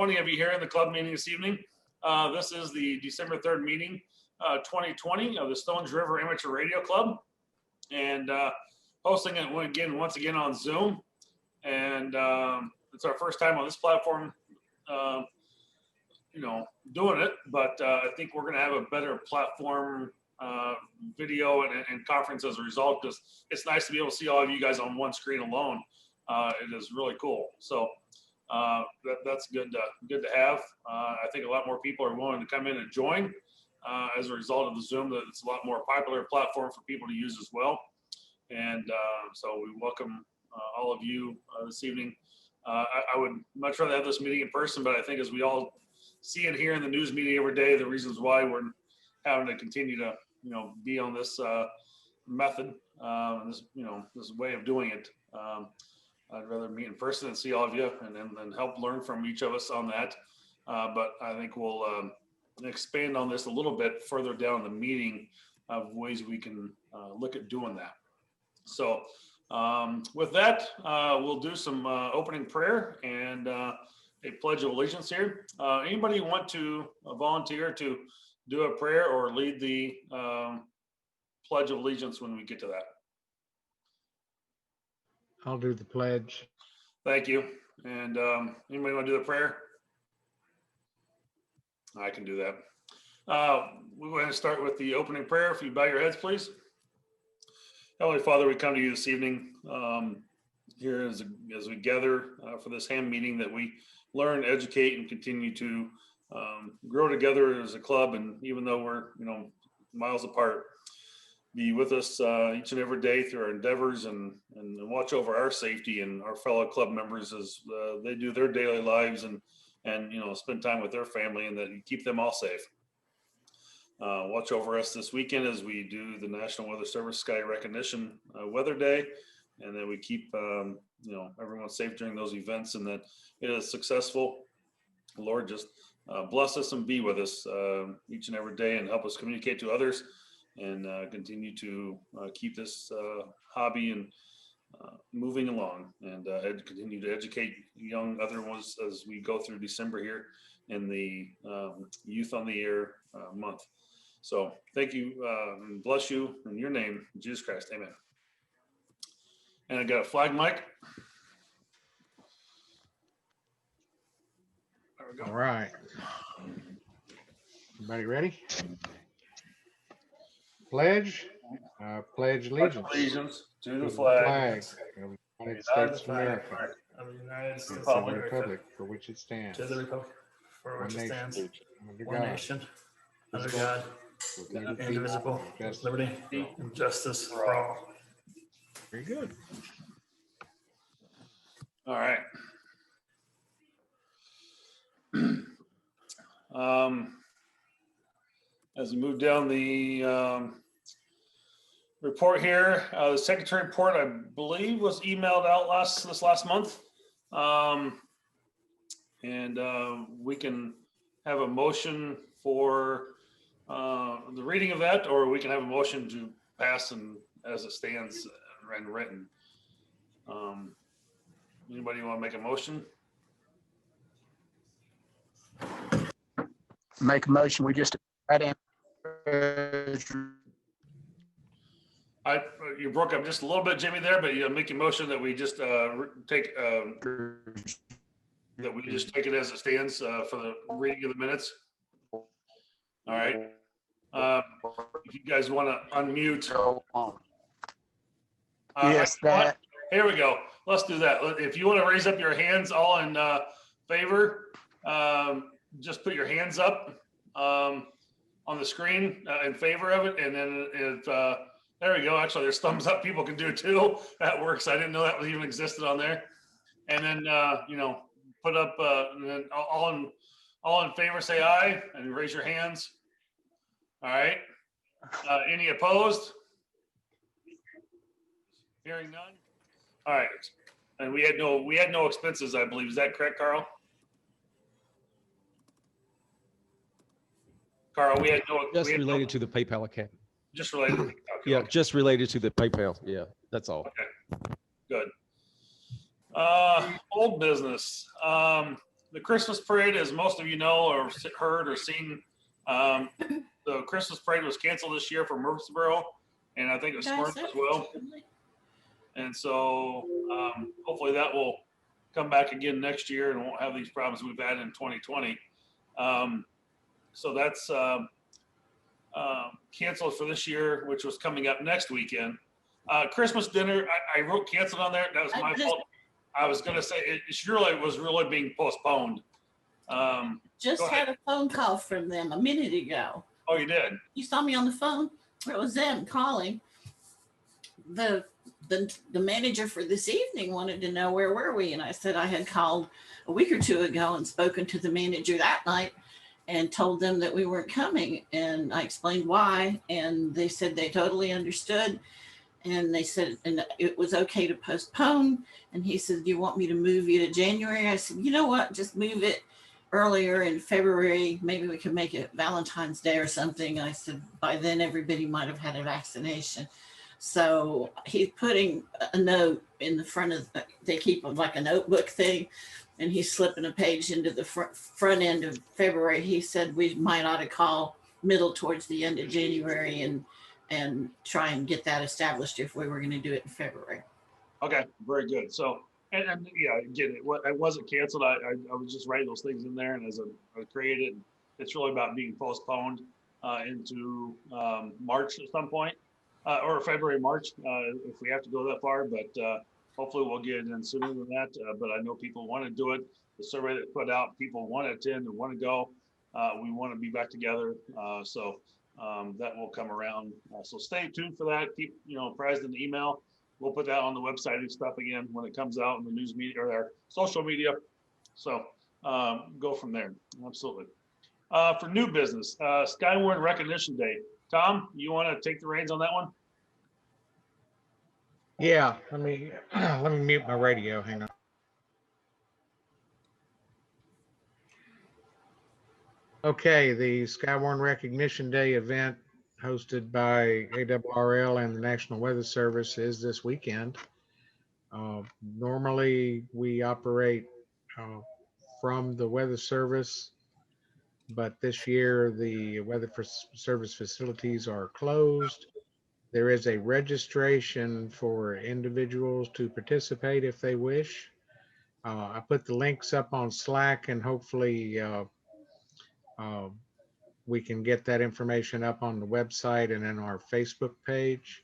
20 of you here in the club meeting this evening. This is the December 3rd meeting, 2020 of the Stones River Amateur Radio Club, and hosting it once again on Zoom. And it's our first time on this platform, doing it, but I think we're going to have a better platform, video and conference as a result, because it's nice to be able to see all of you guys on one screen alone. It is really cool. So that's good to have. I think a lot more people are willing to come in and join as a result of the Zoom. That it's a lot more popular platform for people to use as well. And so we welcome all of you this evening. I would much rather have this meeting in person, but I think as we all see and hear in the news media every day, the reasons why we're having to continue to be on this method, this way of doing it. I'd rather meet in person and see all of you and help learn from each of us on that. But I think we'll expand on this a little bit further down the meeting of ways we can look at doing that. So with that, we'll do some opening prayer and a pledge of allegiance here. Anybody want to volunteer to do a prayer or lead the pledge of allegiance when we get to that? I'll do the pledge. Thank you. And anybody want to do the prayer? I can do that. We're going to start with the opening prayer. If you bow your heads, please. Heavenly Father, we come to you this evening here as we gather for this ham meeting, that we learn, educate, and continue to grow together as a club. And even though we're miles apart, be with us each and every day through our endeavors, and watch over our safety and our fellow club members as they do their daily lives and spend time with their family, and that you keep them all safe. Watch over us this weekend as we do the National Weather Service Sky Recognition Weather Day, and that we keep everyone safe during those events, and that it is successful. Lord, just bless us and be with us each and every day, and help us communicate to others, and continue to keep this hobby and moving along, and continue to educate young other ones as we go through December here in the Youth on the Air month. So thank you and bless you in your name, in Jesus Christ, amen. And I got a flag mic. There we go. All right. Everybody ready? Pledge. Pledge allegiance. Allegiance to the flag of the United States of America, of the United States and of the America, republic for which it stands, to the republic for which it stands, under one God, nation, under God, indivisible, with liberty and justice for all. Very good. All right. As we move down the report here, the secretary report, I believe, was emailed out this last month, and we can have a motion for the reading of that, or we can have a motion to pass and as it stands and written. Anybody want to make a motion? Make a motion. We just right in. You broke up just a little bit, Jimmy, there, but you make a motion that we just take it as it stands for the reading of the minutes. All right. If you guys want to unmute. Yes, that. Here we go. Let's do that. If you want to raise up your hands, all in favor, just put your hands up on the screen in favor of it. And then if there we go. Actually, there's thumbs up. People can do it too. That works. I didn't know that even existed on there. And then put up and then all in favor, say aye and raise your hands. All right. Any opposed? Hearing none. All right. And we had no expenses, I believe. Is that correct, Carl? Carl, we had no. Just related to the PayPal account. Just related. Okay, Yeah, okay. just related to the PayPal. Yeah, that's all. Okay. Good. Old business. the Christmas parade, as most of you know or heard or seen, the Christmas parade was canceled this year for Murfreesboro, and I think it was Smyrna as well. And so hopefully that will come back again next year and won't have these problems we've had in 2020. So that's canceled for this year, which was coming up next weekend. Christmas dinner, I wrote canceled on there. That was my fault. I was going to say it was really being postponed. Just had a phone call from them a minute ago. Oh, you did? You saw me on the phone? It was them calling. The manager for this evening wanted to know where were we, and I said I had called a week or two ago and spoken to the manager that night and told them that we weren't coming, and I explained why, and they said they totally understood, and they said and it was okay to postpone. And he said, do you want me to move you to January? I said, you know what, just move it earlier in February. Maybe we could make it Valentine's Day or something. I said by then everybody might have had a vaccination. So he's putting a note in the front of, they keep like a notebook thing, and he's slipping a page into the front end of February. He said we might ought to call middle towards the end of January and try and get that established if we were going to do it in February. Okay, very good. So, and yeah, again, it wasn't canceled. I was just writing those things in there, and as I created, it's really about being postponed into March at some point. Or February, March, if we have to go that far, but hopefully we'll get it in sooner than that. But I know people want to do it. The survey that put out, people want to attend and want to go. We want to be back together. So that will come around. So stay tuned for that. Keep, apprised in the email. We'll put that on the website and stuff again when it comes out in the news media or our social media. So go from there. Absolutely. For new business, Skywarn Recognition Day. Tom, you want to take the reins on that one? Yeah, let me mute my radio. Hang on. Okay, the Skywarn Recognition Day event hosted by ARRL and the National Weather Service is this weekend. Normally we operate from the Weather Service, but this year the Weather Service facilities are closed. There is a registration for individuals to participate if they wish. I put the links up on Slack, and hopefully we can get that information up on the website and in our Facebook page.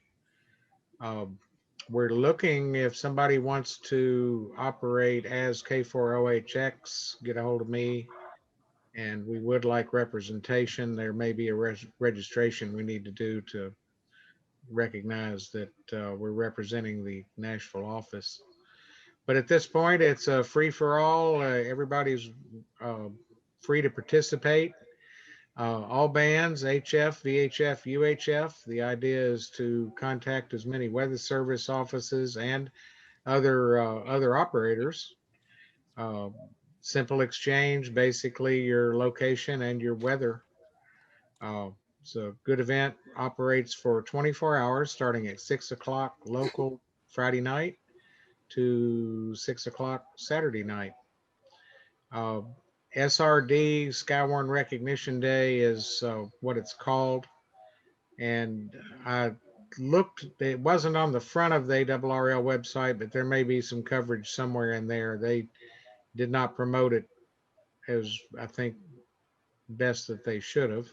We're looking, if somebody wants to operate as K4OHX, get a hold of me. And we would like representation. There may be a registration we need to do to recognize that we're representing the Nashville office. But at this point, it's a free for all. Everybody's free to participate. All bands, HF, VHF, UHF. The idea is to contact as many weather service offices and other operators. Simple exchange, basically your location and your weather. It's a good event, operates for 24 hours starting at 6 o'clock local Friday night to 6 o'clock Saturday night. SRD, Skywarn Recognition Day, is what it's called. And I looked, it wasn't on the front of the ARRL website, but there may be some coverage somewhere in there. They did not promote it as I think best that they should have.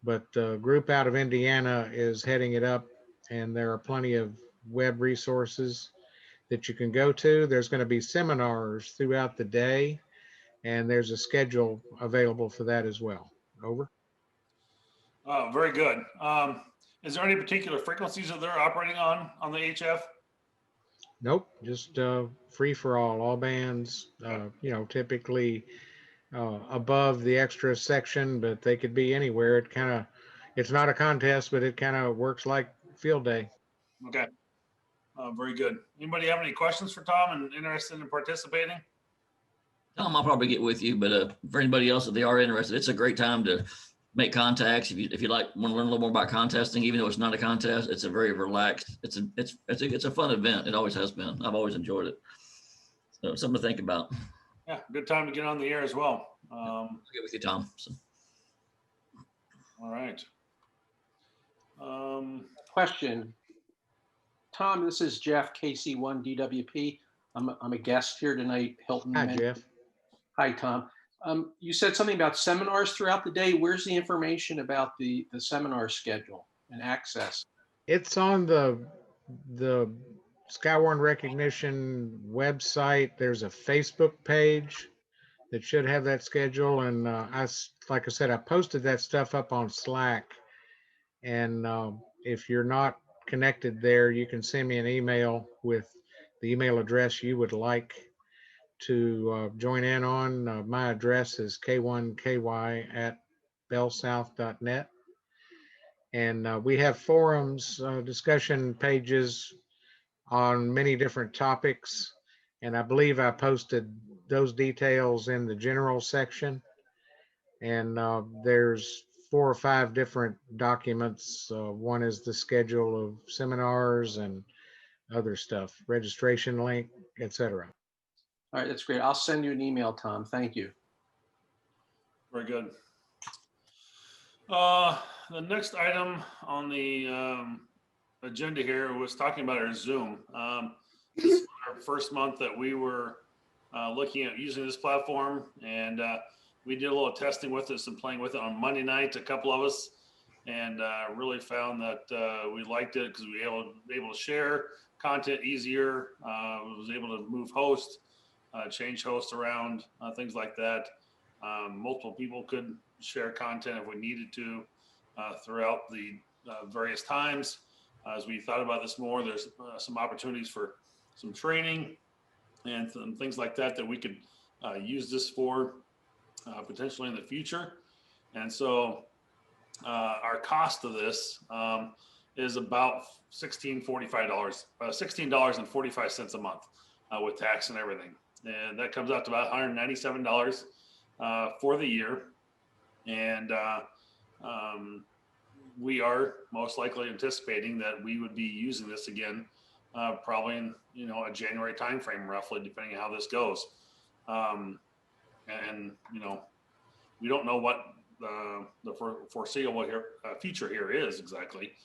But a group out of Indiana is heading it up, and there are plenty of web resources that you can go to. There's going to be seminars throughout the day, and there's a schedule available for that as well. Over. Oh, very good. Is there any particular frequencies that they're operating on the HF? Nope, just free for all bands, typically above the extra section, but they could be anywhere. It's not a contest, but it kind of works like field day. Okay. Very good. Anybody have any questions for Tom and interested in participating? Tom, I'll probably get with you, but for anybody else, if they are interested, it's a great time to make contacts. If you want to learn a little more about contesting, even though it's not a contest, it's a very relaxed. It's a fun event. It always has been. I've always enjoyed it. So something to think about. Yeah, good time to get on the air as well. I'll get with you, Tom. So, All right. Question. Tom, this is Jeff, KC1 DWP. I'm a guest here tonight. Hilton. Hi, Jeff. Hi, Tom. You said something about seminars throughout the day. Where's the information about the seminar schedule and access? It's on the Skywarn Recognition website. There's a Facebook page that should have that schedule. And like I said, I posted that stuff up on Slack. And if you're not connected there, you can send me an email with the email address you would like to join in on. My address is k1ky@bellsouth.net. And we have forums, discussion pages on many different topics. And I believe I posted those details in the general section. And there's 4 or 5 different documents. One is the schedule of seminars and other stuff, registration link, etc. All right, that's great. I'll send you an email, Tom. Thank you. Very good. The next item on the agenda here was talking about our Zoom. This is our first month that we were looking at using this platform, and we did a little testing with this and playing with it on Monday night, a couple of us, and really found that we liked it because we were able to share content easier. Was able to move hosts, change hosts around, things like that. Multiple people could share content if we needed to throughout the various times. As we thought about this more, there's some opportunities for some training and some things like that we could use this for potentially in the future. And so our cost of this is about $16.45 a month with tax and everything. And that comes out to about $197 for the year. And we are most likely anticipating that we would be using this again, probably in a January timeframe, roughly, depending on how this goes. And we don't know what the foreseeable future here is exactly.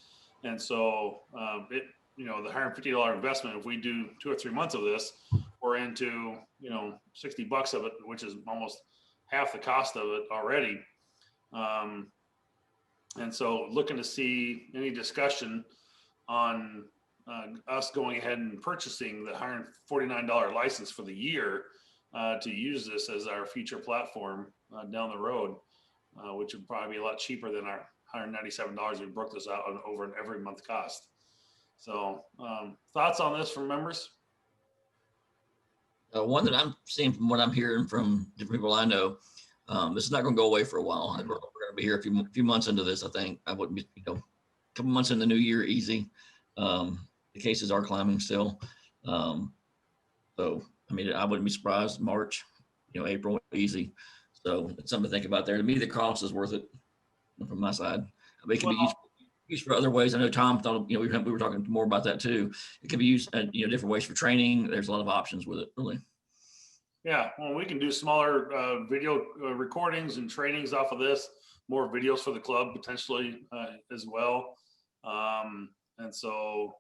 And so the $150 investment, if we do 2 or 3 months of this, we're into $60 of it, which is almost half the cost of it already. And so looking to see any discussion on us going ahead and purchasing the $149 license for the year to use this as our future platform down the road, which would probably be a lot cheaper than our $197 we broke this out on over an every month cost. So thoughts on this from members? one that I'm seeing from what I'm hearing from different people I know, this is not going to go away for a while. We're going to be here a few months into this. I think I wouldn't be, a couple months in the new year, easy. The cases are climbing still. So, I mean, I wouldn't be surprised March, April, easy. So it's something to think about there. To me, the cost is worth it from my side. I mean, it can be used for other ways. I know Tom thought, we were talking more about that too. It can be used, different ways for training. There's a lot of options with it, really. Yeah, well, we can do smaller video recordings and trainings off of this, more videos for the club potentially as well. And so,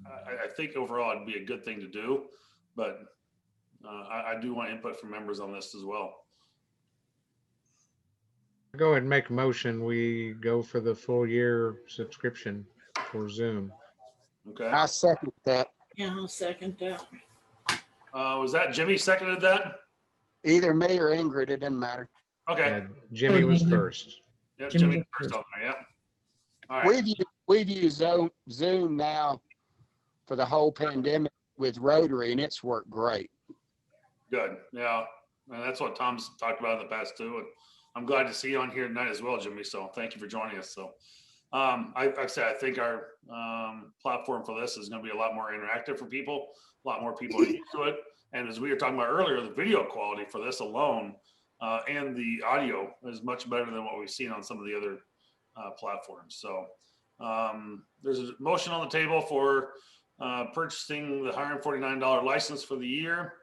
I think overall it'd be a good thing to do, but I do want input from members on this as well. Go ahead and make a motion. We go for the full year subscription for Zoom. Okay. I second that. Yeah, I'll second that. Was that Jimmy seconded that? Either me or Ingrid, it doesn't matter. Okay. Jimmy was first. Yeah, Jimmy first on there. Yeah. All right. We've used Zoom now for the whole pandemic with Rotary, and it's worked great. Good. Yeah. And that's what Tom's talked about in the past too. And I'm glad to see you on here tonight as well, Jimmy. So thank you for joining us. So I think our platform for this is going to be a lot more interactive for people, a lot more people are used to it. And as we were talking about earlier, the video quality for this alone and the audio is much better than what we've seen on some of the other platforms. So there's a motion on the table for purchasing the $149 license for the year.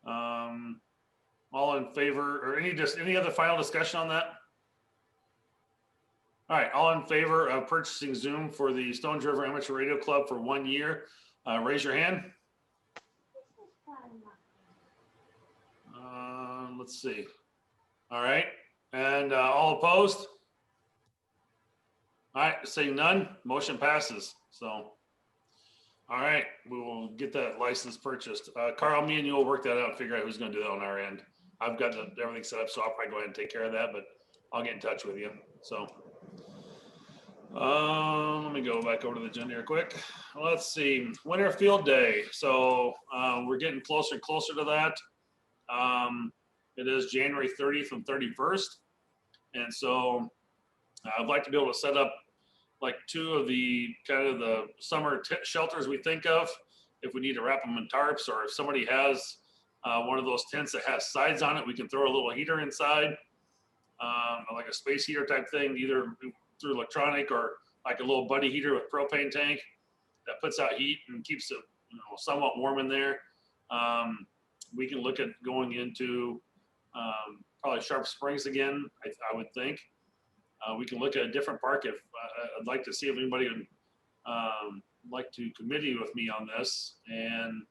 All in favor, or any other final discussion on that? All right, all in favor of purchasing Zoom for the Stones River Amateur Radio Club for 1 year, raise your hand. Let's see. All right, and all opposed? All right, seeing none, motion passes. So, all right, we will get that license purchased. Carl, me and you will work that out and figure out who's going to do that on our end. I've got everything set up, so I'll probably go ahead and take care of that, but I'll get in touch with you. So, let me go back over to the agenda here quick. Let's see, Winter Field Day. So we're getting closer and closer to that. It is January 30th and 31st. And so I'd like to be able to set up like 2 of the kind of the summer shelters we think of, if we need to wrap them in tarps, or if somebody has one of those tents that has sides on it, we can throw a little heater inside, like a space heater type thing, either through electronic or like a little buddy heater with propane tank that puts out heat and keeps it, somewhat warm in there. We can look at going into probably Sharp Springs again, I would think. We can look at a different park if I'd like to see if anybody would like to committee with me on this and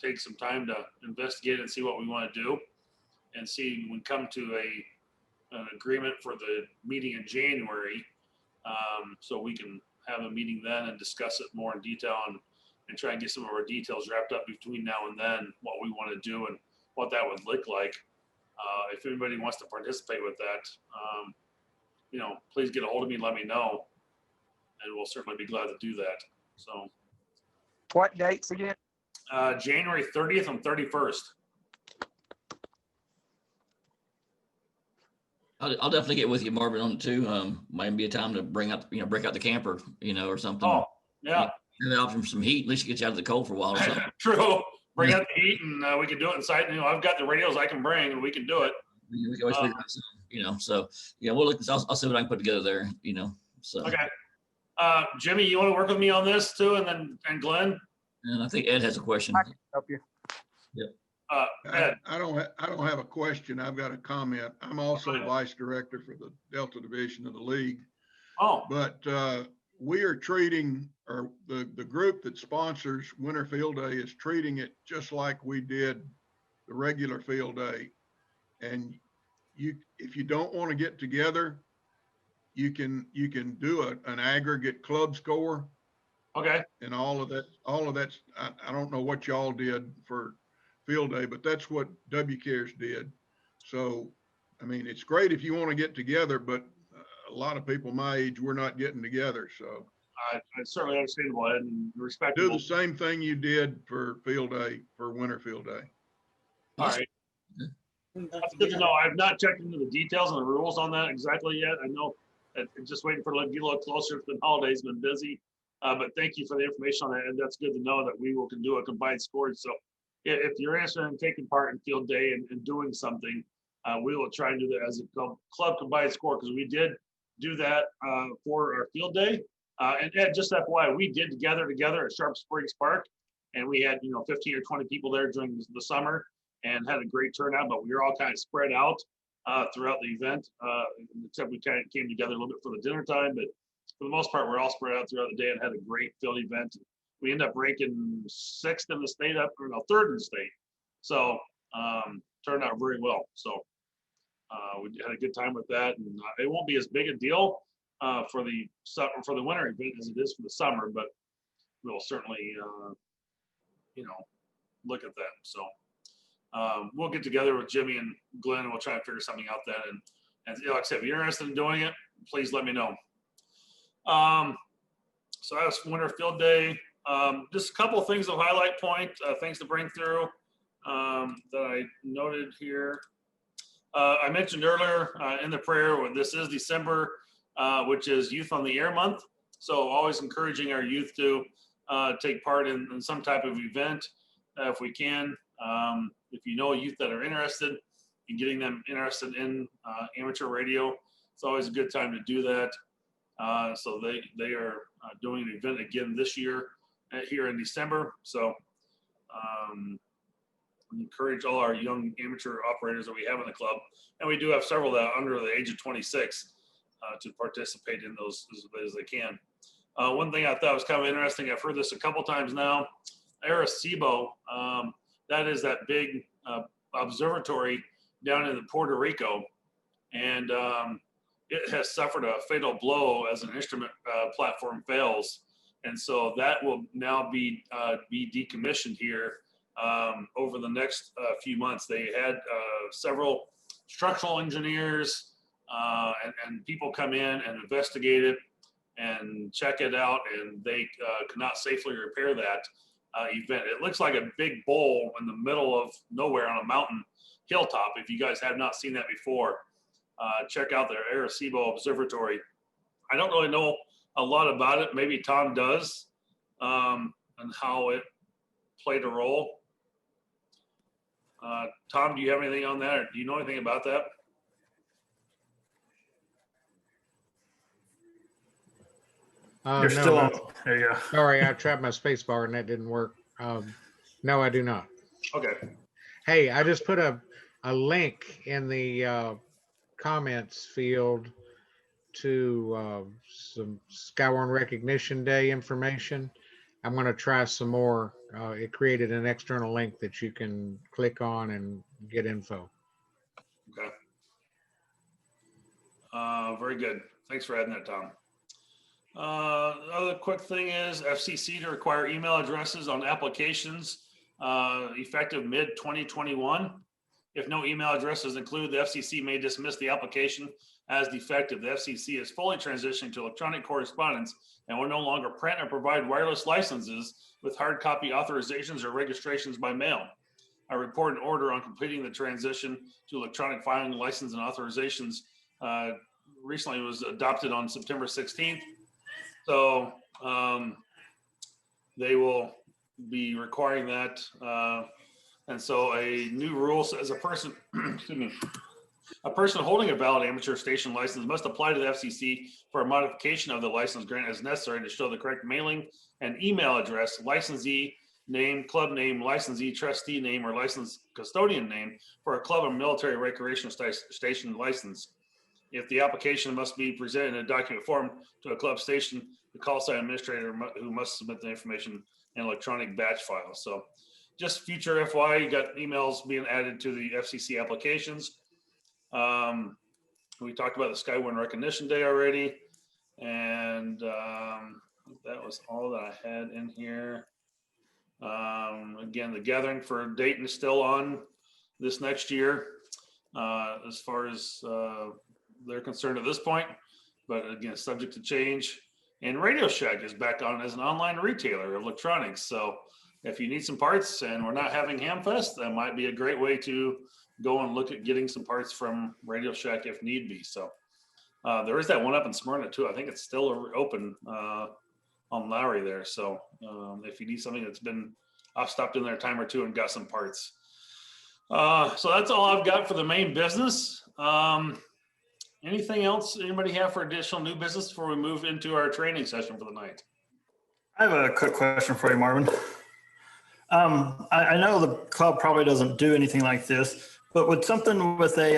take some time to investigate and see what we want to do, and see when we come to an agreement for the meeting in January, so we can have a meeting then and discuss it more in detail and try and get some of our details wrapped up between now and then, what we want to do and what that would look like. If anybody wants to participate with that, please get a hold of me and let me know, and we'll certainly be glad to do that. So, What dates again? January 30th and 31st. I'll definitely get with you, Marvin, on it too. Might be a time to break out the camper, or something. Oh, yeah. Have an option for some heat. At least you get you out of the cold for a while or something. True. Bring out the heat, and we can do it inside. I've got the radios I can bring, and we can do it. We can always figure out something, So yeah, we'll look. I'll see what I can put together there. So. Okay. Jimmy, you want to work with me on this too, and Glenn? And I think Ed has a question. I can help you. Ed. I don't have a question. I've got a comment. I'm also vice director for the Delta Division of the league. Oh. But we are treating, or the group that sponsors Winter Field Day is treating it just like we did the regular field day. And if you don't want to get together, you can do an aggregate club score. Okay. And all of that's, I don't know what y'all did for field day, but that's what WCARES did. So, I mean, it's great if you want to get together, but a lot of people my age, we're not getting together. So I certainly understandable, Ed, and respect. do the same thing you did for field day, for winter field day. All right. That's good to know. I've not checked into the details and the rules on that exactly yet. I know that just waiting for it to get a little closer. It's been holidays, been busy. But thank you for the information on that. And that's good to know that we can do a combined score. So if you're interested in taking part in field day and doing something, we will try and do that as a club combined score, because we did do that for our field day. And Ed, just FYI, we did gather together at Sharp Springs Park, and we had 15 or 20 people there during the summer and had a great turnout, but we were all kind of spread out throughout the event, except we kind of came together a little bit for the dinner time. But for the most part, we're all spread out throughout the day and had a great field event. We ended up ranking 6th in the state, 3rd in the state. So turned out very well. So we had a good time with that, and it won't be as big a deal for the winter event as it is for the summer, but we'll certainly look at that. So we'll get together with Jimmy and Glenn, and we'll try and figure something out then. And like I said, if you're interested in doing it, please let me know. So that was Winter Field Day. Just a couple of things of highlight point, things to bring through that I noted here. I mentioned earlier in the prayer, this is December, which is Youth on the Air month. So always encouraging our youth to take part in some type of event if we can. If you know youth that are interested in getting them interested in amateur radio, it's always a good time to do that. So they are doing an event again this year here in December. So encourage all our young amateur operators that we have in the club, and we do have several that are under the age of 26 to participate in those as they can. One thing I thought was kind of interesting, I've heard this a couple times now, Arecibo, that is that big observatory down in Puerto Rico, and it has suffered a fatal blow as an instrument platform fails, and so that will now be decommissioned here over the next few months. They had several structural engineers and people come in and investigate it and check it out, and they could not safely repair that event. It looks like a big bowl in the middle of nowhere on a mountain hilltop. If you guys have not seen that before, check out the Arecibo Observatory. I don't really know a lot about it. Maybe Tom does, and how it played a role. Tom, do you have anything on that, or do you know anything about that? You're No, still on. no. There you go. Sorry, I tried my space bar and that didn't work. No, I do not. Okay. Hey, I just put a link in the comments field to some Skywarn Recognition Day information. I'm going to try some more. It created an external link that you can click on and get info. Okay. Very good. Thanks for adding that, Tom. Other quick thing is FCC to require email addresses on applications effective mid-2021. If no email address is included, the FCC may dismiss the application as defective. The FCC is fully transitioning to electronic correspondence and will no longer print or provide wireless licenses with hard copy authorizations or registrations by mail. A report and order on completing the transition to electronic filing, license, and authorizations recently was adopted on September 16th. So they will be requiring that. And so a new rule says a person, excuse me, a person holding a valid amateur station license must apply to the FCC for a modification of the license grant as necessary to show the correct mailing and email address, licensee name, club name, licensee trustee name, or license custodian name for a club or military recreational station license. If the application must be presented in a document form to a club station, the call sign administrator who must submit the information in electronic batch file. So just future FY, you got emails being added to the FCC applications. We talked about the Skywarn Recognition Day already. And that was all that I had in here. Again, the gathering for Dayton is still on this next year as far as they're concerned at this point, but again, subject to change. And Radio Shack is back on as an online retailer of electronics. So if you need some parts and we're not having Hamfest, that might be a great way to go and look at getting some parts from Radio Shack if need be. So there is that one up in Smyrna too. I think it's still open on Lowry there. So if you need something that's been, I've stopped in there a time or two and got some parts. So that's all I've got for the main business. Anything else anybody have for additional new business before we move into our training session for the night? I have a quick question for you, Marvin. I know the club probably doesn't do anything like this, but would something with a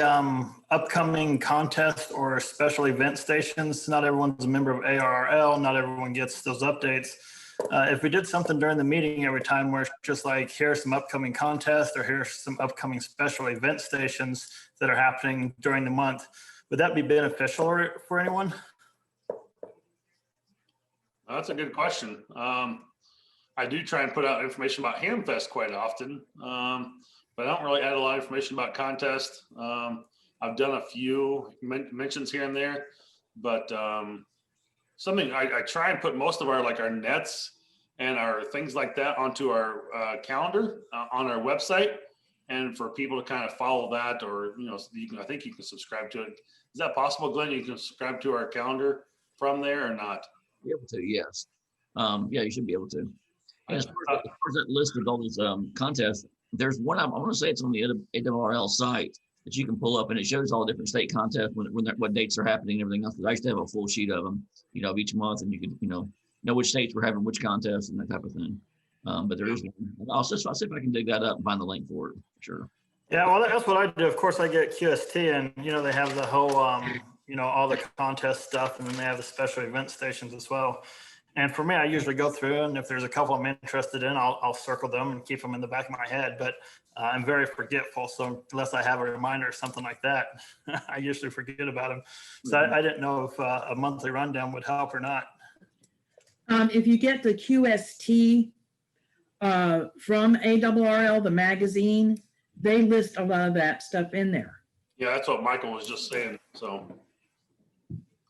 upcoming contest or special event stations, not everyone's a member of ARRL, not everyone gets those updates. If we did something during the meeting every time where it's just like, here's some upcoming contests or here's some upcoming special event stations that are happening during the month, would that be beneficial for anyone? That's a good question. I do try and put out information about Hamfest quite often, but I don't really add a lot of information about contests. I've done a few mentions here and there, but something I try and put most of our our nets and our things like that onto our calendar on our website, and for people to kind of follow that, or I think you can subscribe to it. Is that possible, Glenn? You can subscribe to our calendar from there or not? Be able to, yes. Yeah, you should be able to. And as far as that list of all these contests, there's one, I want to say it's on the ARRL site. that you can pull up, and it shows all different state contests what dates are happening and everything else. 'Cause I used to have a full sheet of them, of each month, and you could, know which states were having which contests and that type of thing. But there is one. I'll see if I can dig that up and find the link for it. Sure. Yeah, well, that's what I do. Of course, I get QST, and they have the whole, all the contest stuff, and then they have the special event stations as well. And for me, I usually go through, and if there's a couple I'm interested in, I'll circle them and keep them in the back of my head. But I'm very forgetful, so unless I have a reminder or something like that, I usually forget about them. So I didn't know if a monthly rundown would help or not. If you get the QST from ARRL, the magazine, they list a lot of that stuff in there. Yeah, that's what Michael was just saying. So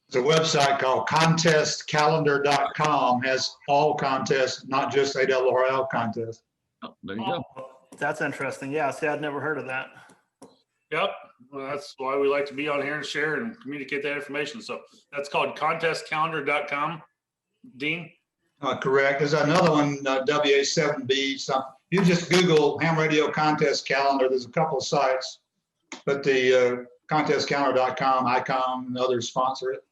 it's a website called contestcalendar.com, has all contests, not just ARRL contests. Oh, there you go. That's interesting. Yeah, see, I'd never heard of that. Yep. Well, that's why we like to be on here and share and communicate that information. So that's called contestcalendar.com. Dean? Correct. There's another one, WA7B. You just Google ham radio contest calendar. There's a couple of sites, but the contestcalendar.com, ICOM, and others sponsor it.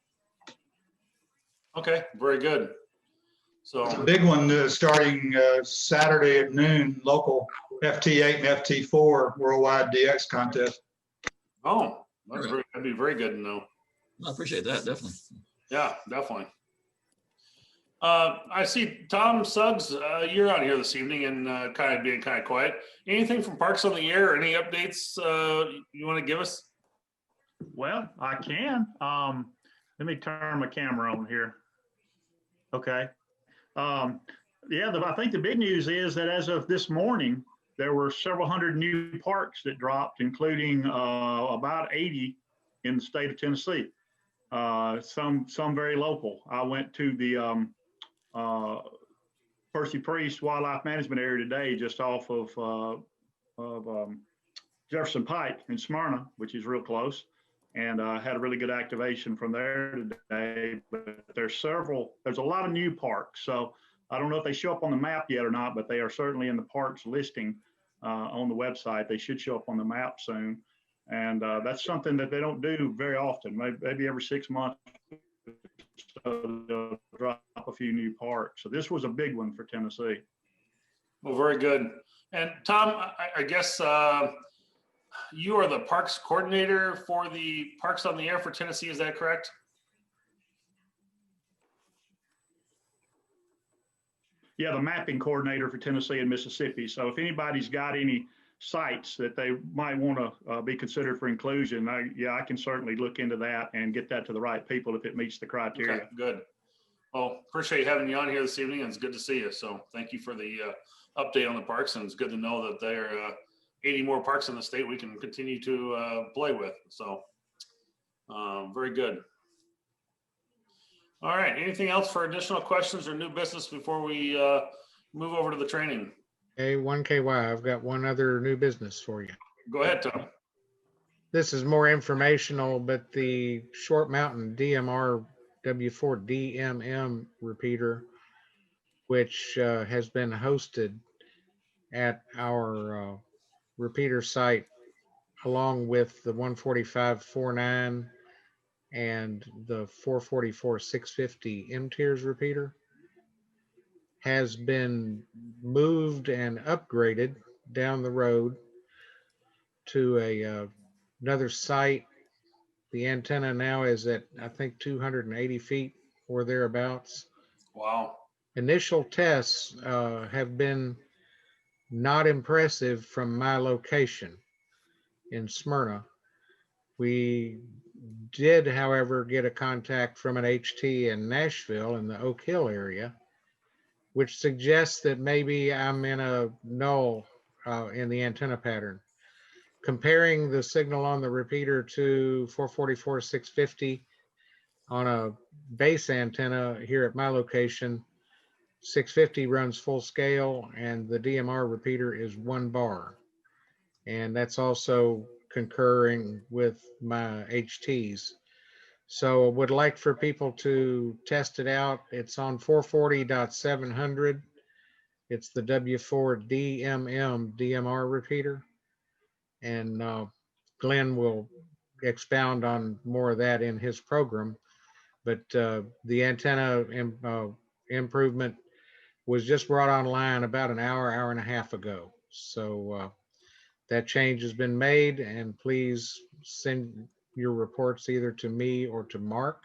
Okay, very good. So the big one starting Saturday at noon, local FT8 and FT4 worldwide DX contest. Oh, that'd be very good to know. I appreciate that, definitely. Yeah, definitely. I see Tom Suggs, you're on here this evening and being kind of quiet. Anything from Parks on the Air? Any updates you want to give us? Well, I can. Let me turn my camera on here. Okay. I think the big news is that as of this morning, there were several hundred new parks that dropped, including about 80 in the state of Tennessee. Some very local. I went to the Percy Priest Wildlife Management Area today, just off of Jefferson Pike in Smyrna, which is real close, and had a really good activation from there today. But there's a lot of new parks, so I don't know if they show up on the map yet or not, but they are certainly in the parks listing on the website. They should show up on the map soon, and that's something that they don't do very often. Maybe every 6 months. So they'll drop a few new parks. So this was a big one for Tennessee. Well, very good. And Tom, I guess you are the parks coordinator for the Parks on the Air for Tennessee. Is that correct? Yeah, the mapping coordinator for Tennessee and Mississippi. So if anybody's got any sites that they might want to be considered for inclusion, I can certainly look into that and get that to the right people if it meets the criteria. Okay, good. Well, appreciate having you on here this evening, and it's good to see you. So thank you for the update on the parks, and it's good to know that there are 80 more parks in the state we can continue to play with. So very good. All right, anything else for additional questions or new business before we move over to the training? Hey, 1KY, I've got one other new business for you. Go ahead, Tom. This is more informational, but the Short Mountain DMR W4 DMM repeater, which has been hosted at our repeater site, along with the 145-49 and the 444-650 M-Tiers repeater, has been moved and upgraded down the road to another site. The antenna now is at, I think, 280 feet or thereabouts. Wow. Initial tests have been not impressive from my location in Smyrna. We did, however, get a contact from an HT in Nashville in the Oak Hill area, which suggests that maybe I'm in a null in the antenna pattern. Comparing the signal on the repeater to 444-650 on a base antenna here at my location, 650 runs full scale and the DMR repeater is 1 bar. And that's also concurring with my HTs. So I would like for people to test it out. It's on 440.700. It's the W4 DMM DMR repeater. And Glenn will expound on more of that in his program. But the antenna improvement was just brought online about an hour and a half ago. So that change has been made, and please send your reports either to me or to Mark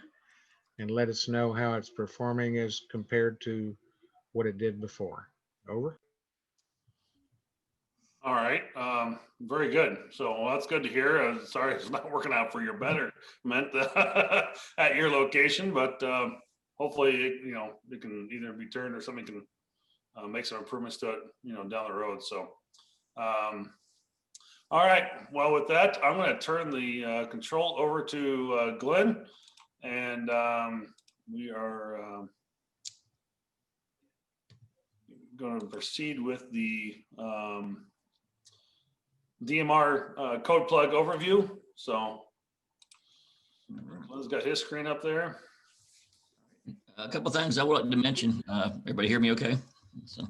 and let us know how it's performing as compared to what it did before. Over. All right, very good. So well, that's good to hear. Sorry, it's not working out for your betterment at your location, but hopefully, it can either be turned or somebody can make some improvements to it, down the road. So, all right. Well, with that, I'm going to turn the control over to Glenn, and we are going to proceed with the DMR code plug overview. So Glenn's got his screen up there. A couple of things I would like to mention. Everybody hear me okay? So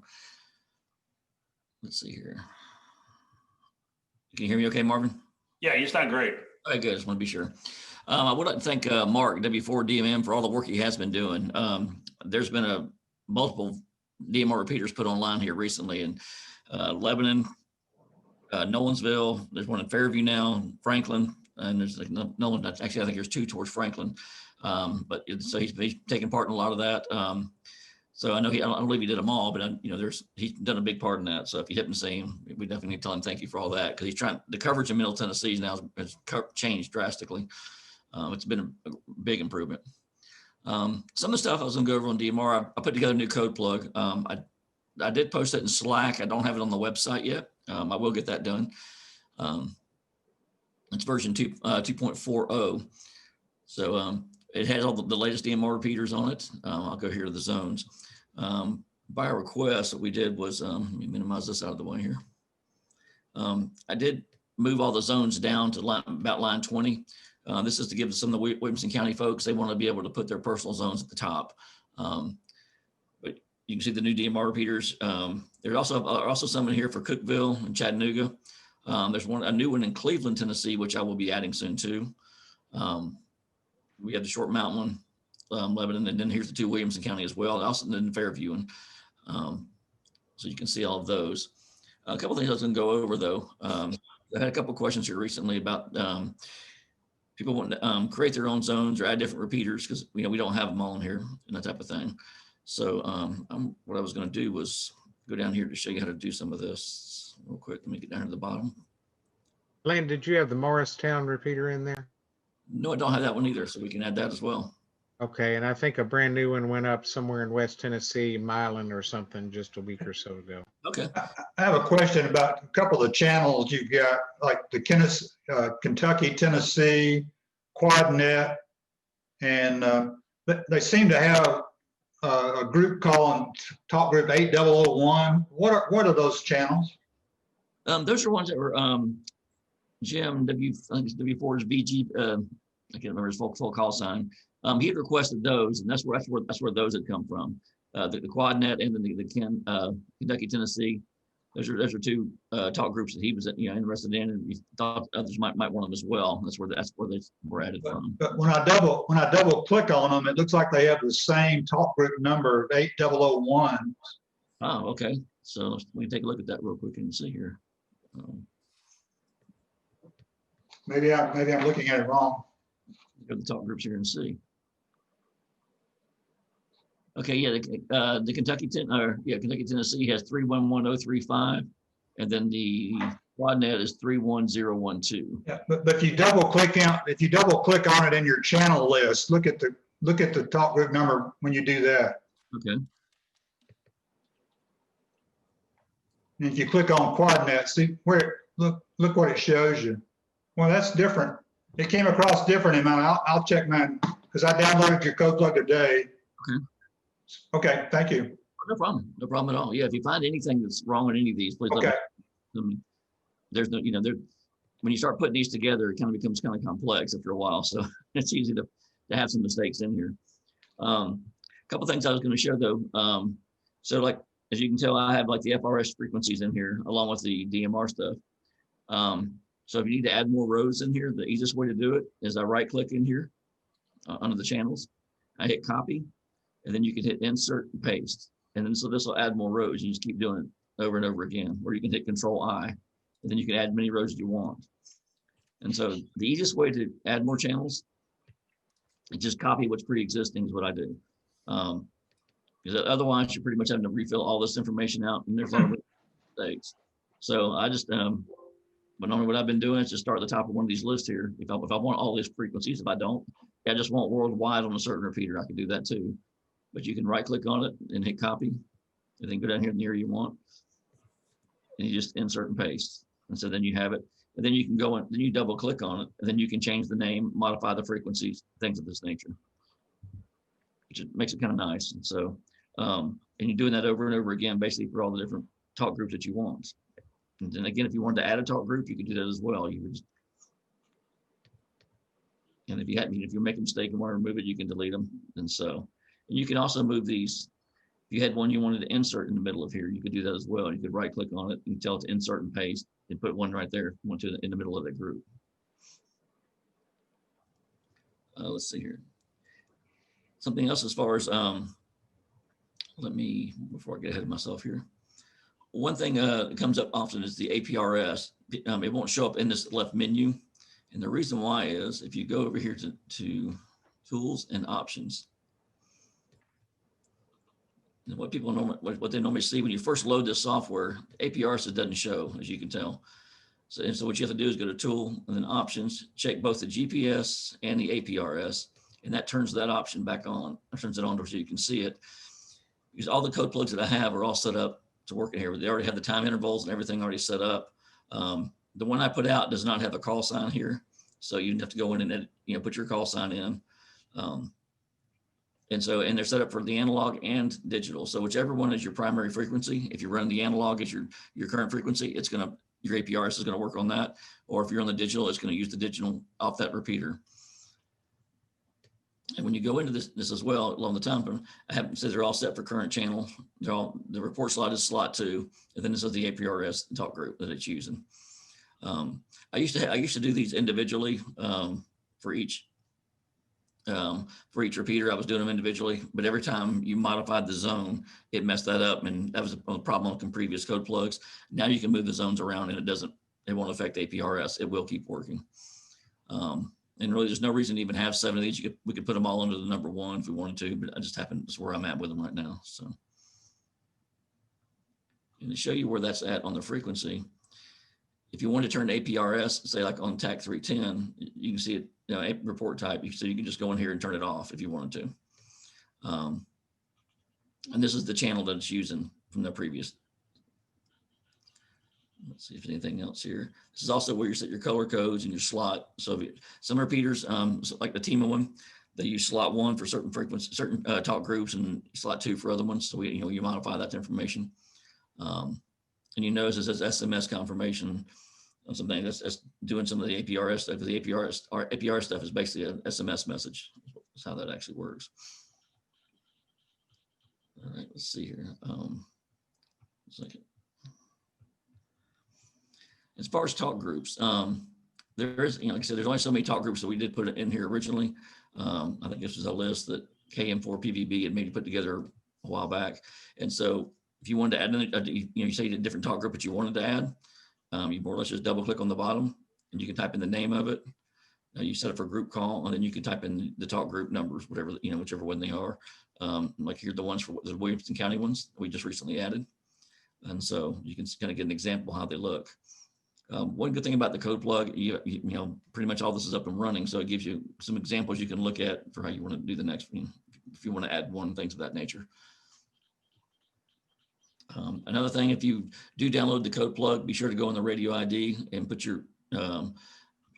let's see here. Can you hear me okay, Marvin? Yeah, you sound great. Okay, good. Just want to be sure. I would like to thank Mark, W4DMM, for all the work he has been doing. There's been multiple DMR repeaters put online here recently in Lebanon, Nolensville. There's one in Fairview now, Franklin, and there's like Nolan. Actually, I think there's two towards Franklin. So he's taken part in a lot of that. So I know I don't believe he did them all, but he's done a big part in that. So if you happen to see him, we definitely need to tell him thank you for all that, because the coverage in Middle Tennessee now has changed drastically. It's been a big improvement. Some of the stuff I was going to go over on DMR, I put together a new code plug. I did post it in Slack. I don't have it on the website yet. I will get that done. It's version 2.40. So it has all the latest DMR repeaters on it. I'll go here to the zones. By a request, what we did was, let me minimize this out of the way here. I did move all the zones down to about line 20. This is to give some of the Williamson County folks, they want to be able to put their personal zones at the top. But you can see the new DMR repeaters. There's also some in here for Cookeville and Chattanooga. There's a new one in Cleveland, Tennessee, which I will be adding soon too. We have the Short Mountain one, Lebanon, and then here's the two Williamson County as well. Also in Fairview, and so you can see all of those. A couple of things I was going to go over though. I had a couple of questions here recently about people wanting to create their own zones or add different repeaters, because we don't have them all in here and that type of thing. So what I was going to do was go down here to show you how to do some of this real quick. Let me get down to the bottom. Glenn, did you have the Morristown repeater in there? No, I don't have that one either, so we can add that as well. Okay, and I think a brand new one went up somewhere in West Tennessee, Milan or something, just a week or so ago. Okay. I have a question about a couple of the channels you've got, like the Kentucky, Tennessee, QuadNet, and they seem to have a group calling Talk Group 8001. What are those channels? Those are ones that were Jim I think it's W4's VG. I can't remember his full call sign. He had requested those, and that's where those had come from. The QuadNet and then the Kentucky, Tennessee. Those are two talk groups that he was interested in, and he thought others might want them as well. That's where they were added from. But when I double click on them, it looks like they have the same talk group number, 8001. Oh, okay. So we can take a look at that real quick and see here. Maybe I'm looking at it wrong. Go to the talk groups here and see. Okay, yeah, the Kentucky, Tennessee has 311035, and then the QuadNet is 31012. Yeah, but if you double click on it in your channel list, look at the talk group number when you do that. Okay. And if you click on QuadNet, see where look what it shows you. Well, that's different. It came across different, man. I'll check mine because I downloaded your code plug today. Okay. Okay, thank you. No problem. No problem at all. Yeah, if you find anything that's wrong with any of these, please let me know. There's no, when you start putting these together, it kind of becomes kind of complex after a while. So it's easy to have some mistakes in here. A couple things I was going to show though. So like, as you can tell, I have like the FRS frequencies in here along with the DMR stuff. So if you need to add more rows in here, the easiest way to do it is I right click in here under the channels. I hit copy, and then you can hit insert and paste. And then so this will add more rows. You just keep doing it over and over again, or you can hit Control I, and then you can add many rows as you want. And so the easiest way to add more channels is just copy what's pre-existing is what I do. Because otherwise you're pretty much having to refill all this information out, and there's a lot of mistakes. So I just, but normally what I've been doing is just start at the top of one of these lists here. If I want all these frequencies, if I don't, I just want worldwide on a certain repeater, I can do that too. But you can right click on it and hit copy, and then go down here in the area you want, and you just insert and paste. And so then you have it, and then you can go in, then you double click on it, and then you can change the name, modify the frequencies, things of this nature, which makes it kind of nice. And so, and you're doing that over and over again, basically for all the different talk groups that you want. And then again, if you wanted to add a talk group, you could do that as well. You would just, and if you make a mistake and want to remove it, you can delete them. And so, and you can also move these. If you had one you wanted to insert in the middle of here, you could do that as well. You could right click on it and tell it to insert and paste and put one right there, one in the middle of that group. Let's see here. Something else as far as, before I get ahead of myself here. One thing that comes up often is the APRS. It won't show up in this left menu. And the reason why is if you go over here to tools and options, and what they normally see when you first load this software, APRS doesn't show, as you can tell. So what you have to do is go to tool and then options, check both the GPS and the APRS, and that turns that option back on. It turns it on so you can see it. Because all the code plugs that I have are all set up to work in here. They already have the time intervals and everything already set up. The one I put out does not have a call sign here. So you have to go in and edit, put your call sign in. And they're set up for the analog and digital. So whichever one is your primary frequency, if you run the analog as your current frequency, your APRS is going to work on that. Or if you're on the digital, it's going to use the digital off that repeater. And when you go into this as well, along the time, I have it says they're all set for current channel. The report slot is slot 2, and then this is the APRS talk group that it's using. I used to do these individually for each repeater. I was doing them individually, but every time you modified the zone, it messed that up, and that was a problem on previous code plugs. Now you can move the zones around, and it won't affect APRS. It will keep working. And really, there's no reason to even have 7 of these. We could put them all under the number 1 if we wanted to, but I just that's where I'm at with them right now. So, and to show you where that's at on the frequency, if you want to turn APRS, say like on TAC 310, you can see it, report type. So you can just go in here and turn it off if you wanted to. And this is the channel that it's using from the previous. Let's see if anything else here. This is also where you set your color codes and your slot. So some repeaters, like the TEMA one, they use slot 1 for certain frequencies, certain talk groups, and slot 2 for other ones. So you modify that information. And you notice it says SMS confirmation on something that's doing some of the APRS stuff. The APRS stuff is basically an SMS message. That's how that actually works. All right, let's see here. Second. As far as talk groups, there is, like I said, there's only so many talk groups that we did put it in here originally. I think this was a list that KM4PVB had maybe put together a while back. And so if you wanted to add, you say you did a different talk group that you wanted to add, you more or less just double click on the bottom and you can type in the name of it. You set it for group call, and then you can type in the talk group numbers, whatever, whichever one they are. Like here, the ones for the Williamson County ones we just recently added. And so you can kind of get an example of how they look. One good thing about the code plug, pretty much all this is up and running. So it gives you some examples you can look at for how you want to do the next, if you want to add one, things of that nature. Another thing, if you do download the code plug, be sure to go in the radio ID and put your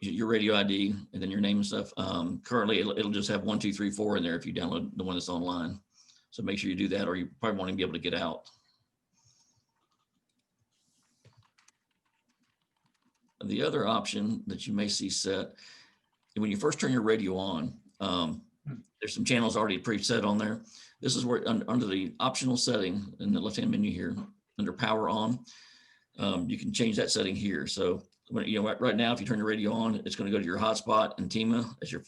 radio ID and then your name and stuff. Currently, it'll just have 1, 2, 3, 4 in there if you download the one that's online. So make sure you do that, or you probably won't even be able to get out. The other option that you may see set, when you first turn your radio on, there's some channels already preset on there. This is where under the optional setting in the left-hand menu here, under power on, you can change that setting here. So right now, if you turn your radio on, it's going to go to your hotspot and TEMA as your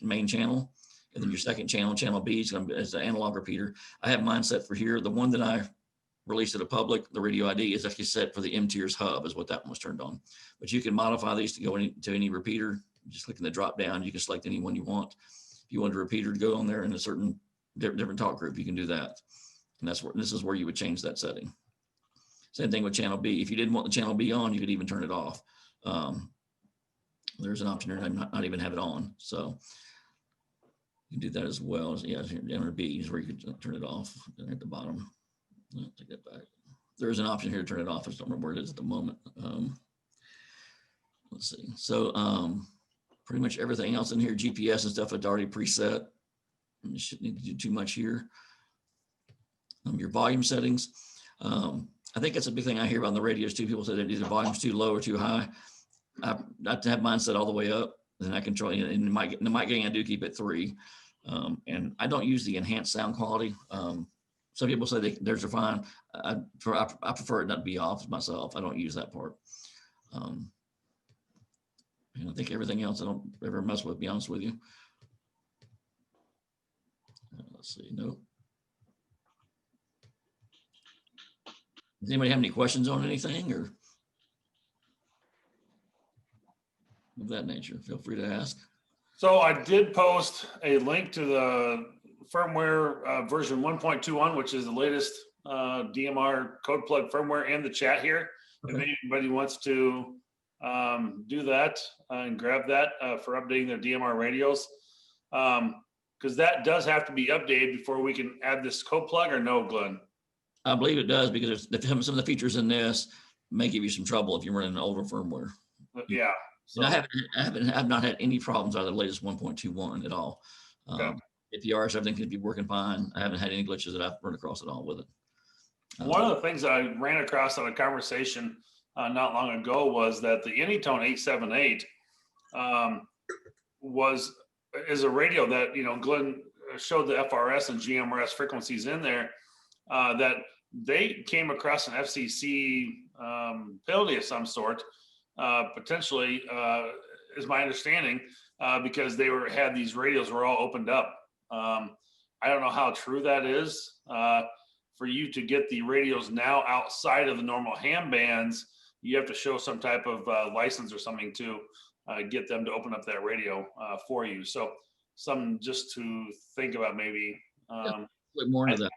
main channel. And then your second channel, channel B, is going to be as the analog repeater. I have mine set for here. The one that I released to the public, the radio ID, is actually set for the M-Tiers hub, is what that one was turned on. But you can modify these to go to any repeater. Just clicking the drop down, you can select any one you want. If you want a repeater to go on there in a certain different talk group, you can do that. And this is where you would change that setting. Same thing with channel B. If you didn't want the channel B on, you could even turn it off. There's an option there to not even have it on. So you can do that as well. Yeah, channel B is where you can turn it off at the bottom. I'll take that back. There's an option here to turn it off. I just don't remember where it is at the moment. Let's see. So pretty much everything else in here, GPS and stuff, it's already preset. You shouldn't need to do too much here. Your volume settings. I think that's a big thing I hear about on the radios too. People say that either volume's too low or too high. I have mine set all the way up, and I control it. And the mic gain, I do keep it 3. And I don't use the enhanced sound quality. Some people say theirs are fine. I prefer it not to be off myself. I don't use that part. And I think everything else I don't ever mess with, to be honest with you. Let's see, nope. Does anybody have any questions on anything or of that nature? Feel free to ask. So I did post a link to the firmware version 1.21, which is the latest DMR code plug firmware, in the chat here. Okay. If anybody wants to do that and grab that for updating their DMR radios, because that does have to be updated before we can add this code plug, or no, Glenn? I believe it does, because some of the features in this may give you some trouble if you're running an older firmware. Yeah. So I've not had any problems out of the latest 1.21 at all. Okay. APRs, everything could be working fine. I haven't had any glitches that I've run across at all with it. One of the things that I ran across on a conversation not long ago was that the Anytone 878 is a radio that, Glenn showed the FRS and GMRS frequencies in there, that they came across an FCC penalty of some sort, potentially, is my understanding, because they had these radios were all opened up. I don't know how true that is. For you to get the radios now outside of the normal ham bands, you have to show some type of license or something to get them to open up that radio for you. So something just to think about, maybe. More into that.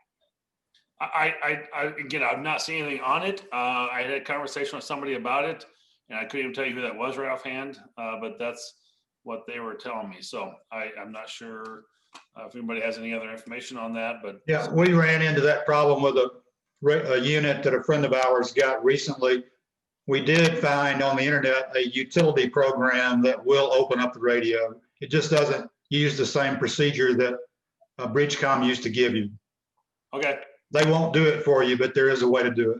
Again, I've not seen anything on it. I had a conversation with somebody about it, and I couldn't even tell you who that was right offhand, but that's what they were telling me. So I'm not sure if anybody has any other information on that, but. Yeah, we ran into that problem with a unit that a friend of ours got recently. We did find on the internet a utility program that will open up the radio. It just doesn't use the same procedure that Bridgecom used to give you. Okay. They won't do it for you, but there is a way to do it.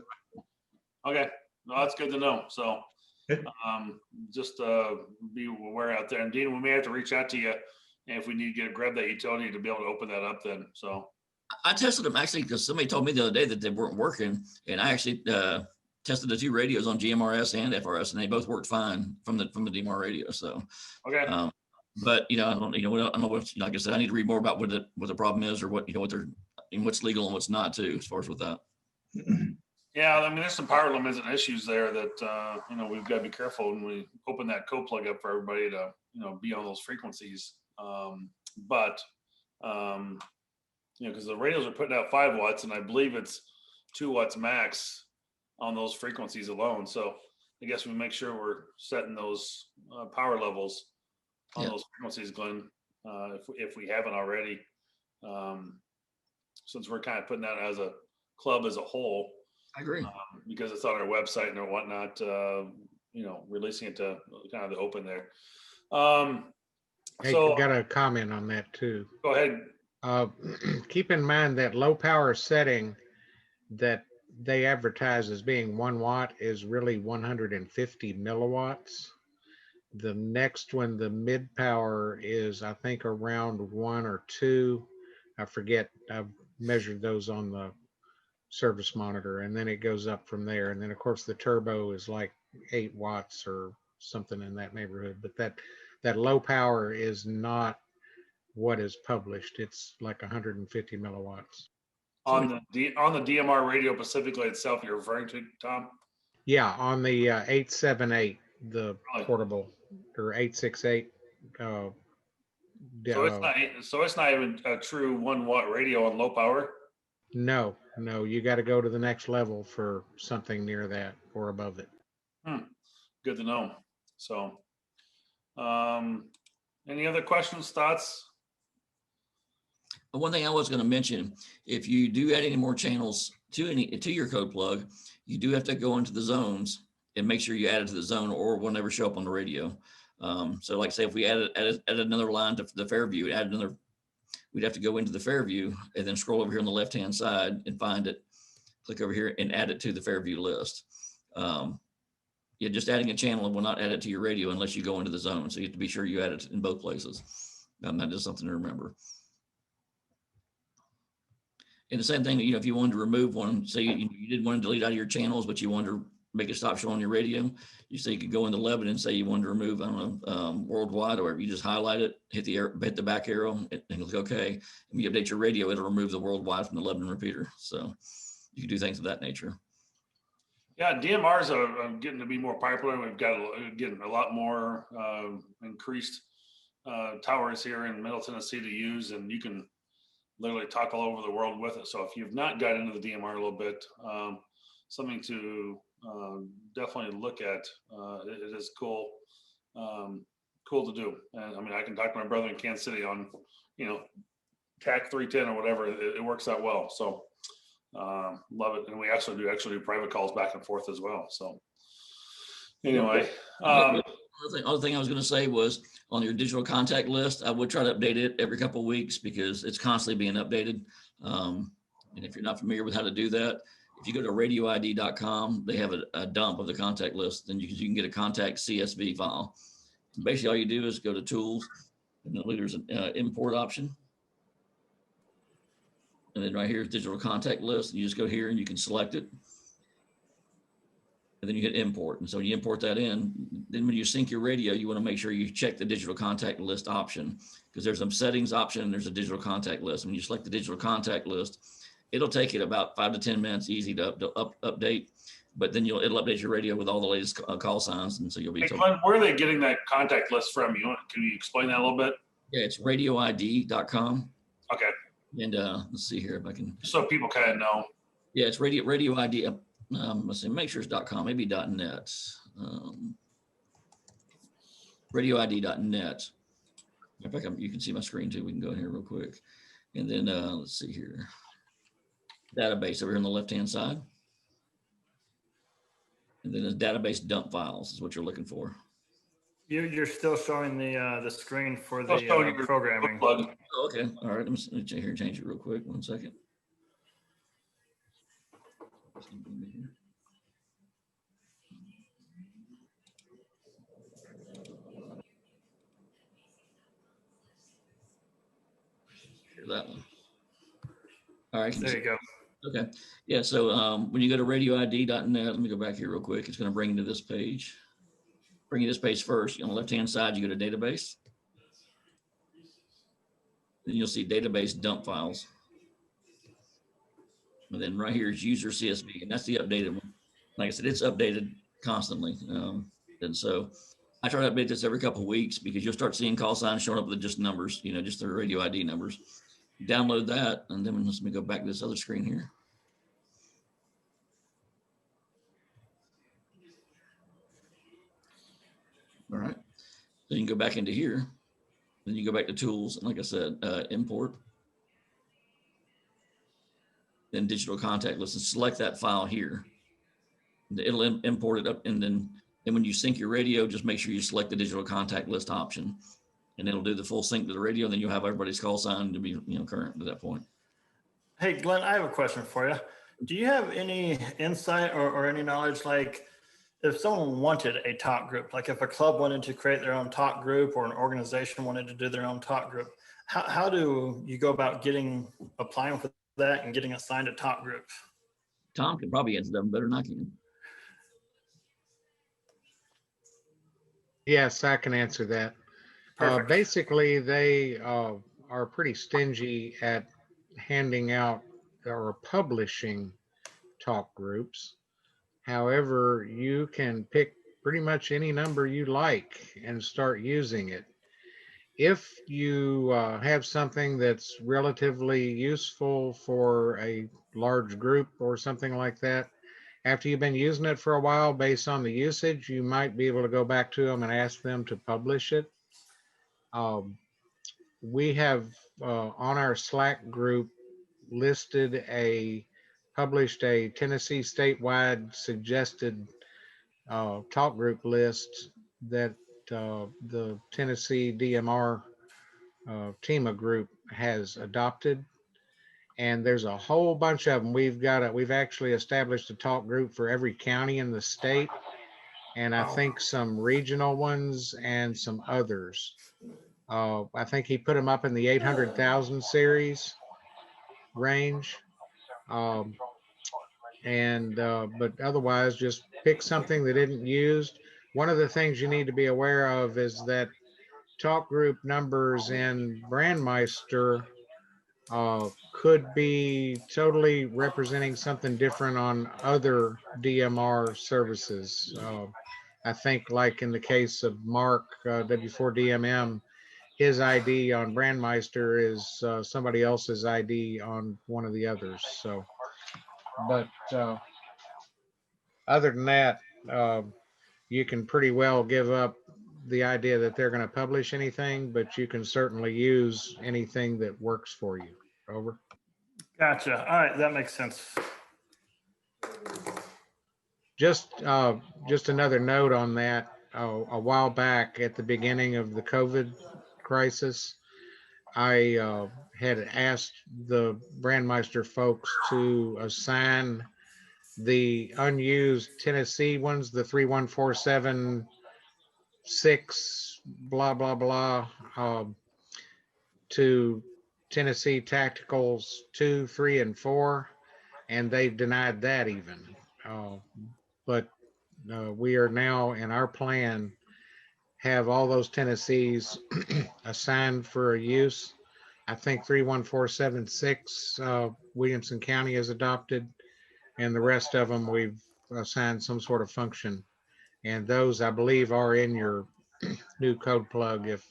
Okay, no, that's good to know. So just be aware out there. And Dean, we may have to reach out to you if we need to grab that utility to be able to open that up then. So I tested them actually, because somebody told me the other day that they weren't working, and I actually tested the 2 radios on GMRS and FRS, and they both worked fine from the DMR radio. So okay. But I don't know what, like I said, I need to read more about what the problem is, or what what's legal and what's not too, as far as with that. Yeah, I mean, there's some power limits and issues there that we've got to be careful when we open that code plug up for everybody to be on those frequencies. But because the radios are putting out 5 watts, and I believe it's 2 watts max on those frequencies alone. So I guess we make sure we're setting those power levels on those frequencies, Glenn, if we haven't already. Since we're kind of putting that as a club as a whole. I agree. Because it's on our website and whatnot, releasing it to kind of the open there. Hey, So got a comment on that too. Go ahead. Keep in mind that low power setting that they advertise as being 1 watt is really 150 milliwatts. The next one, the mid power, is I think around 1 or 2. I forget. I've measured those on the service monitor, and then it goes up from there. And then of course the turbo is like 8 watts or something in that neighborhood. But that low power is not what is published. It's like 150 milliwatts. On the DMR radio specifically itself, you're referring to, Tom? Yeah, on the 878, the Really? portable, or 868. So it's not even a true 1 watt radio on low power. No, you got to go to the next level for something near that or above it. Good to know. So, any other questions, thoughts? One thing I was going to mention, if you do add any more channels to your code plug, you do have to go into the zones and make sure you add it to the zone, or it will never show up on the radio. So like say if we added another line to the Fairview, we'd have to go into the Fairview and then scroll over here on the left-hand side and find it, click over here and add it to the Fairview list. Yeah, just adding a channel will not add it to your radio unless you go into the zone. So you have to be sure you add it in both places. That is something to remember. And the same thing, if you wanted to remove one, say you didn't want to delete out of your channels, but you wanted to make it stop showing your radio, you could go into Lebanon and say you wanted to remove, I don't know, worldwide, or you just highlight it, hit the back arrow and click OK. And when you update your radio, it'll remove the worldwide from the Lebanon repeater. So you can do things of that nature. Yeah, DMRs are getting to be more popular. We've got getting a lot more increased towers here in Middle Tennessee to use, and you can literally talk all over the world with it. So if you've not got into the DMR a little bit, something to definitely look at. It is cool, cool to do. And I mean, I can talk to my brother in Kansas City on, TAC 310 or whatever. It works out well. So love it. And we actually do private calls back and forth as well. So anyway. Other thing I was going to say was on your digital contact list, I would try to update it every couple of weeks because it's constantly being updated. And if you're not familiar with how to do that, if you go to radioid.com, they have a dump of the contact list. Then you can get a contact CSV file. Basically, all you do is go to Tools, and then there's an import option. And then right here is digital contact list. And you just go here and you can select it. And then you hit import. And so when you import that in, then when you sync your radio, you want to make sure you check the digital contact list option, because there's a settings option and there's a digital contact list. When you select the digital contact list, it'll take it about 5 to 10 minutes, easy to update. But then it'll update your radio with all the latest call signs. And so you'll be Hey, Glenn, where are they getting that contact list from? Can you explain that a little bit? Yeah, it's radioid.com. Okay. And let's see here if I can. So people kind of know. Yeah, it's radio ID. Let's see, make sure it's .com, maybe .net. Radioid.net. In fact, you can see my screen too. We can go in here real quick. And then let's see here. Database over here on the left-hand side. And then the database dump files is what you're looking for. You're still showing the screen for the programming. Oh, okay. All right. Let me change it real quick. 1 second. That one. All right. There you go. Okay. Yeah. So when you go to radioid.net, let me go back here real quick. It's going to bring you to this page. Bring you this page first. On the left-hand side, you go to database. Then you'll see database dump files. And then right here is user CSV, and that's the updated one. Like I said, it's updated constantly. And so I try to update this every couple of weeks because you'll start seeing call signs showing up with just numbers, just the radio ID numbers. Download that, and then let me go back to this other screen here. All right. Then you can go back into here. Then you go back to Tools, and like I said, import. Then digital contact list, and select that file here. It'll import it up, and then when you sync your radio, just make sure you select the digital contact list option, and it'll do the full sync to the radio. And then you'll have everybody's call sign to be current at that point. Hey, Glenn, I have a question for you. Do you have any insight or any knowledge, like if someone wanted a talk group, like if a club wanted to create their own talk group or an organization wanted to do their own talk group, how do you go about applying for that and getting assigned a talk group? Tom can probably answer that better than I can. Yes, I can answer that. Perfect. Basically, they are pretty stingy at handing out or publishing talk groups. However, you can pick pretty much any number you like and start using it. If you have something that's relatively useful for a large group or something like that, after you've been using it for a while, based on the usage, you might be able to go back to them and ask them to publish it. Um, we have on our Slack group published a Tennessee statewide suggested talk group list that the Tennessee DMR TEMA group has adopted. And there's a whole bunch of them. We've actually established a talk group for every county in the state, and I think some regional ones and some others. I think he put them up in the 800,000 series range. Um, but otherwise, just pick something that isn't used. One of the things you need to be aware of is that talk group numbers in Brandmeister could be totally representing something different on other DMR services. I think like in the case of Mark W4DMM, his ID on Brandmeister is somebody else's ID on one of the others. So, but other than that, you can pretty well give up the idea that they're going to publish anything, but you can certainly use anything that works for you. Over. Gotcha. All right, that makes sense. Just another note on that. A while back at the beginning of the COVID crisis, I had asked the Brandmeister folks to assign the unused Tennessee ones, the 31476, blah, blah, blah, to Tennessee Tacticals 2, 3, and 4, and they denied that even. But we are now in our plan have all those Tennessees assigned for a use. I think 31476 Williamson County has adopted, and the rest of them we've assigned some sort of function. And those, I believe, are in your new code plug if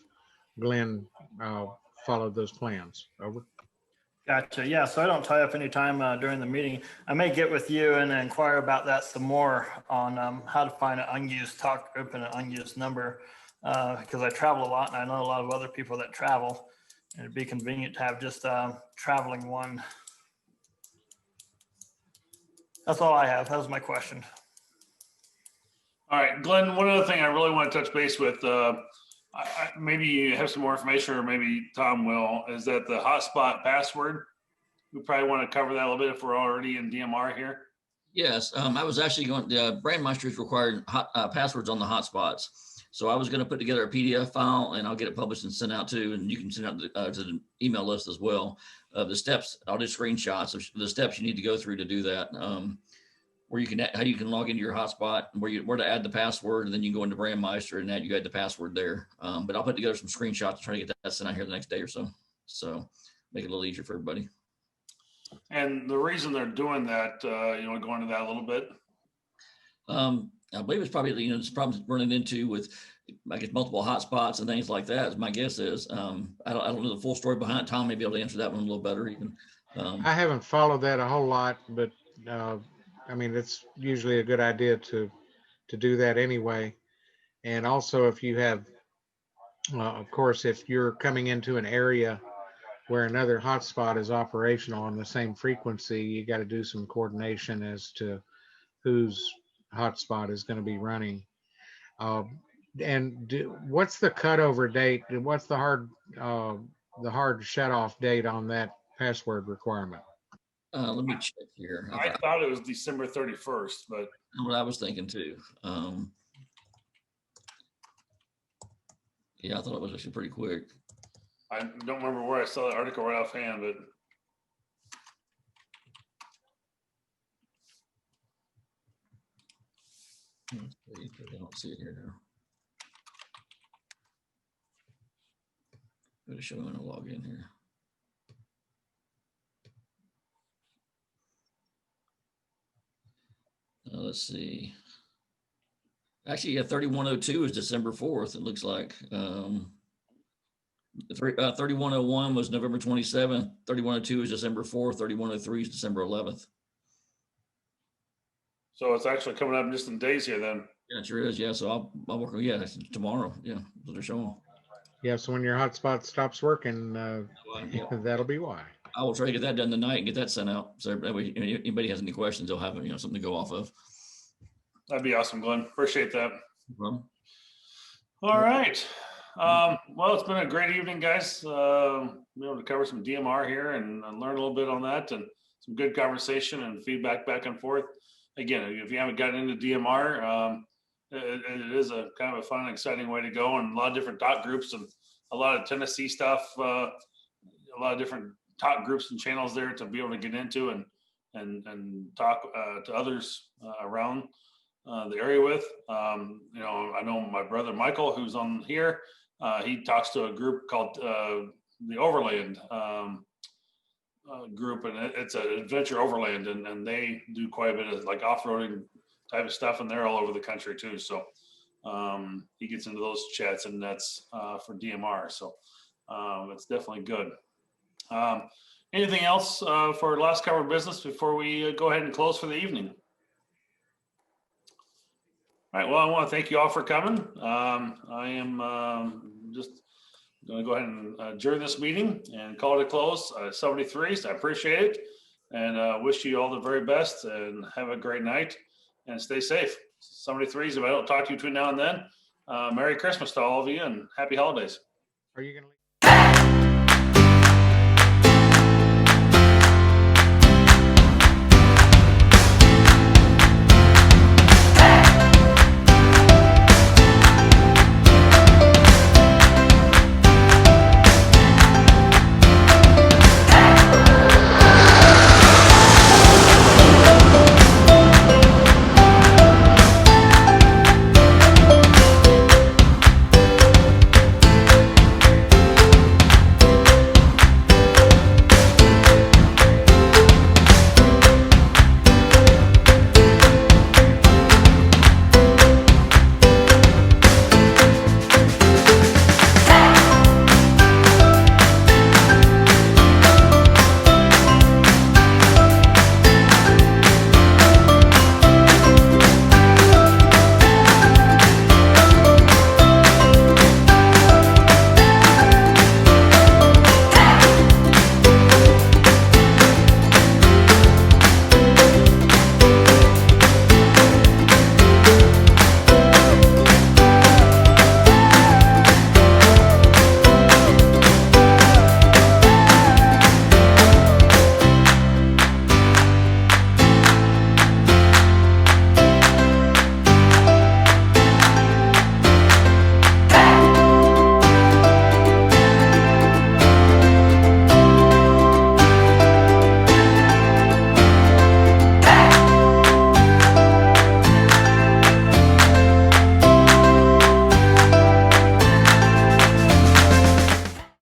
Glenn followed those plans. Over. Gotcha. Yeah, so I don't tie up any time during the meeting. I may get with you and inquire about that some more on how to find an unused talk group and an unused number, because I travel a lot and I know a lot of other people that travel. And it'd be convenient to have just traveling one. That's all I have. That was my question. All right, Glenn, one other thing I really want to touch base with, maybe you have some more information, or maybe Tom will, is that the hotspot password. We probably want to cover that a little bit if we're already in DMR here. Yes, I was actually going, Brandmeister's required passwords on the hotspots. So I was going to put together a PDF file and I'll get it published and sent out to, and you can send out to the email list as well. The steps, I'll do screenshots of the steps you need to go through to do that. Where you can, how you can log into your hotspot, where to add the password, and then you can go into Brandmeister and you add the password there. But I'll put together some screenshots to try to get that sent out here the next day or so. So make it a little easier for everybody. And the reason they're doing that, you want to go into that a little bit? I believe it's probably, it's problems running into with, I guess, multiple hotspots and things like that. My guess is, I don't know the full story behind it. Tom may be able to answer that one a little better even. I haven't followed that a whole lot, but I mean, it's usually a good idea to do that anyway. And also if you have, of course, if you're coming into an area where another hotspot is operational on the same frequency, you got to do some coordination as to whose hotspot is going to be running. What's the cutover date? What's the hard shut off date on that password requirement? Let me check here. I thought it was December 31st, but what I was thinking too. Yeah, I thought it was actually pretty quick. I don't remember where I saw the article right offhand, but I don't see it here now. Go to show and log in here. Let's see. Actually, yeah, 3102 is December 4th. It looks like 3101 was November 27th. 3102 is December 4th. 3103 is December 11th. So it's actually coming up just in days here then. Yeah, it sure is. Yeah, so I'll work. Yeah, it's tomorrow. Yeah, that's what they're showing. Yeah, so when your hotspot stops working, Yeah. that'll be why. I will try to get that done tonight and get that sent out. So that way, anybody has any questions, they'll have something to go off of. That'd be awesome, Glenn. Appreciate that. No problem. All right. Well, it's been a great evening, guys. Be able to cover some DMR here and learn a little bit on that, and some good conversation and feedback back and forth. Again, if you haven't gotten into DMR, it is a kind of a fun and exciting way to go, and a lot of different talk groups and a lot of Tennessee stuff, a lot of different talk groups and channels there to be able to get into and talk to others around the area with. I know my brother Michael, who's on here, he talks to a group called the Overland group, and it's an adventure overland, and they do quite a bit of like off-roading type of stuff, and they're all over the country too. So he gets into those chats, and that's for DMR. So it's definitely good. Anything else for last cover of business before we go ahead and close for the evening? All right, well, I want to thank you all for coming. I am just going to go ahead and adjourn this meeting and call it a close. 73, so I appreciate it, and wish you all the very best, and have a great night, and stay safe. 73s, if I don't talk to you between now and then, Merry Christmas to all of you, and happy holidays. Are you going to leave?